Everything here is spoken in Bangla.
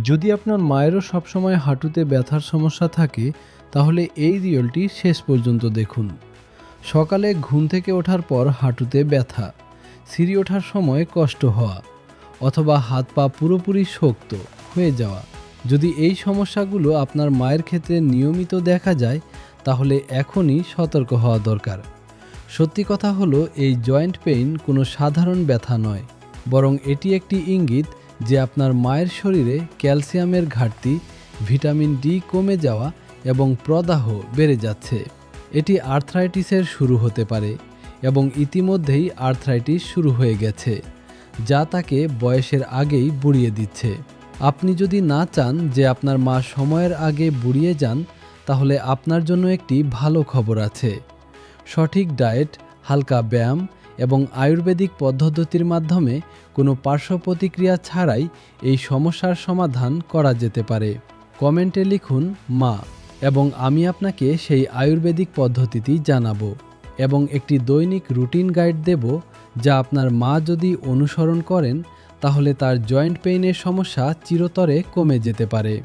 যদি আপনার মায়েরও সবসময় হাঁটুতে ব্যথার সমস্যা থাকে, তাহলে এই রিয়েলটি শেষ পর্যন্ত দেখুন। সকালে ঘুম থেকে ওঠার পর হাঁটুতে ব্যথা, সিঁড়ি ওঠার সময় কষ্ট হওয়া, অথবা হাত পা পুরোপুরি শক্ত হয়ে যাওয়া। যদি এই সমস্যাগুলো আপনার মায়ের ক্ষেত্রে নিয়মিত দেখা যায়, তাহলে এখনই সতর্ক হওয়া দরকার। সত্যি কথা হলো, এই জয়েন্ট পেইন কোনো সাধারণ ব্যথা নয়, বরং এটি একটি ইঙ্গিত যে আপনার মায়ের শরীরে ক্যালসিয়ামের ঘাটতি, ভিটামিন ডি কমে যাওয়া এবং প্রদাহ বেড়ে যাচ্ছে। এটি আর্থ্রাইটিসের শুরু হতে পারে এবং ইতিমধ্যেই আর্থ্রাইটিস শুরু হয়ে গেছে, যা তাকে বয়সের আগেই বুড়িয়ে দিচ্ছে। আপনি যদি না চান যে আপনার মা সময়ের আগে বুড়িয়ে যান, তাহলে আপনার জন্য একটি ভালো খবর আছে। সঠিক ডায়েট, হালকা ব্যায়াম এবং আয়ুর্বেদিক পদ্ধতির মাধ্যমে কোনো পার্শ্ব প্রতিক্রিয়া ছাড়াই এই সমস্যার সমাধান করা যেতে পারে। কমেন্টে লিখুন মা, এবং আমি আপনাকে সেই আয়ুর্বেদিক পদ্ধতিটি জানাবো এবং একটি দৈনিক রুটিন গাইড দেব, যা আপনার মা যদি অনুসরণ করেন, তাহলে তার জয়েন্ট পেইনের সমস্যা চিরতরে কমে যেতে পারে।